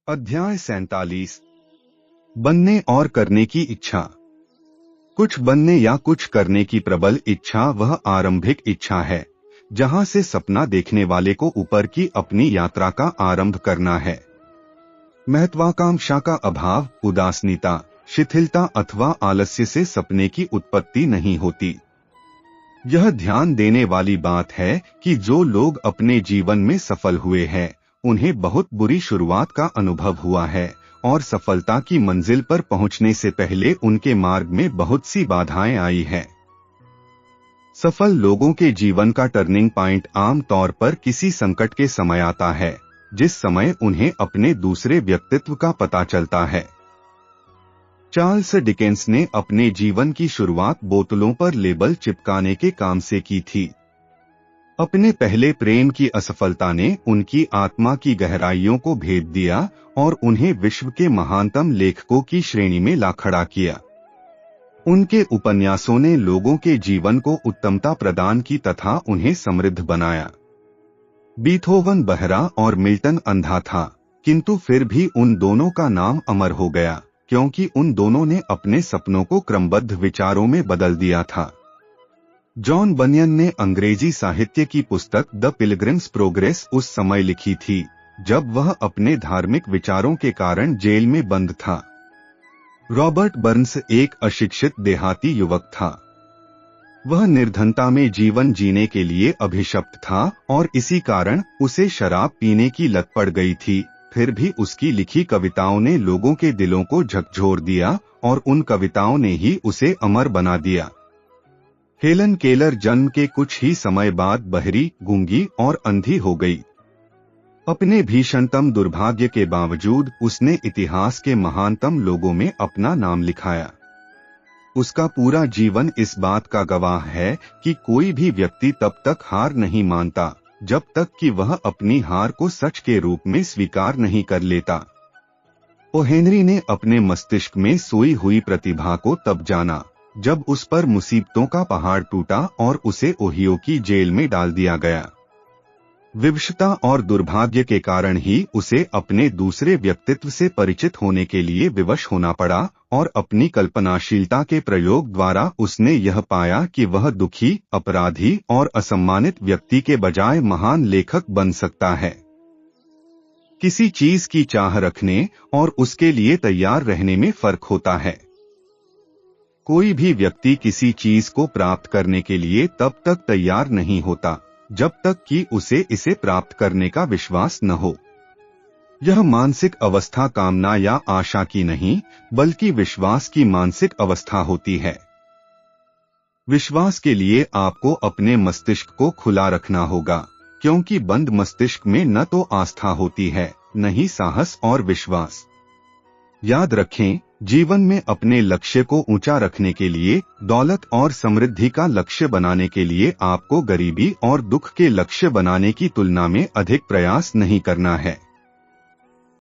अध्याय 47 बनने और करने की इच्छा। कुछ बनने या कुछ करने की प्रबल इच्छा वह आरंभिक इच्छा है जहां से सपना देखने वाले को ऊपर की अपनी यात्रा का आरंभ करना है। महत्वाकांक्षा का अभाव, उदासीनता, शिथिलता अथवा आलस्य से सपने की उत्पत्ति नहीं होती। यह ध्यान देने वाली बात है कि जो लोग अपने जीवन में सफल हुए हैं उन्हें बहुत बुरी शुरुआत का अनुभव हुआ है और सफलता की मंजिल पर पहुंचने से पहले उनके मार्ग में बहुत सी बाधाएं आई हैं। सफल लोगों के जीवन का टर्निंग पॉइंट आम तौर पर किसी संकट के समय आता है, जिस समय उन्हें अपने दूसरे व्यक्तित्व का पता चलता है। चार्ल्स डिकेंस ने अपने जीवन की शुरुआत बोतलों पर लेबल चिपकाने के काम से की थी। अपने पहले प्रेम की असफलता ने उनकी आत्मा की गहराइयों को भेद दिया और उन्हें विश्व के महानतम लेखकों की श्रेणी में ला खड़ा किया। उनके उपन्यासों ने लोगों के जीवन को उत्तमता प्रदान की तथा उन्हें समृद्ध बनाया। बीथोवन बहरा और मिल्टन अंधा था, किंतु फिर भी उन दोनों का नाम अमर हो गया क्योंकि उन दोनों ने अपने सपनों को क्रमबद्ध विचारों में बदल दिया था। जॉन बनियन ने अंग्रेजी साहित्य की पुस्तक द पिलग्रिम्स प्रोग्रेस उस समय लिखी थी जब वह अपने धार्मिक विचारों के कारण जेल में बंद था। रॉबर्ट बर्न्स एक अशिक्षित देहाती युवक था। वह निर्धनता में जीवन जीने के लिए अभिशप्त था और इसी कारण उसे शराब पीने की लत पड़ गई थी। फिर भी उसकी लिखी कविताओं ने लोगों के दिलों को झकझोर दिया और उन कविताओं ने ही उसे अमर बना दिया। हेलन केलर जन्म के कुछ ही समय बाद बहरी, गूंगी और अंधी हो गई। अपने भीषणतम दुर्भाग्य के बावजूद उसने इतिहास के महानतम लोगों में अपना नाम लिखाया। उसका पूरा जीवन इस बात का गवाह है कि कोई भी व्यक्ति तब तक हार नहीं मानता जब तक कि वह अपनी हार को सच के रूप में स्वीकार नहीं कर लेता। ओ हेनरी ने अपने मस्तिष्क में सोई हुई प्रतिभा को तब जाना जब उस पर मुसीबतों का पहाड़ टूटा और उसे ओहियो की जेल में डाल दिया गया। विवशता और दुर्भाग्य के कारण ही उसे अपने दूसरे व्यक्तित्व से परिचित होने के लिए विवश होना पड़ा और अपनी कल्पनाशीलता के प्रयोग द्वारा उसने यह पाया कि वह दुखी, अपराधी और असम्मानित व्यक्ति के बजाय महान लेखक बन सकता है। किसी चीज की चाह रखने और उसके लिए तैयार रहने में फर्क होता है। कोई भी व्यक्ति किसी चीज को प्राप्त करने के लिए तब तक तैयार नहीं होता जब तक कि उसे इसे प्राप्त करने का विश्वास न हो। यह मानसिक अवस्था कामना या आशा की नहीं, बल्कि विश्वास की मानसिक अवस्था होती है। विश्वास के लिए आपको अपने मस्तिष्क को खुला रखना होगा, क्योंकि बंद मस्तिष्क में न तो आस्था होती है, न ही साहस और विश्वास। याद रखें, जीवन में अपने लक्ष्य को ऊंचा रखने के लिए, दौलत और समृद्धि का लक्ष्य बनाने के लिए आपको गरीबी और दुख के लक्ष्य बनाने की तुलना में अधिक प्रयास नहीं करना है।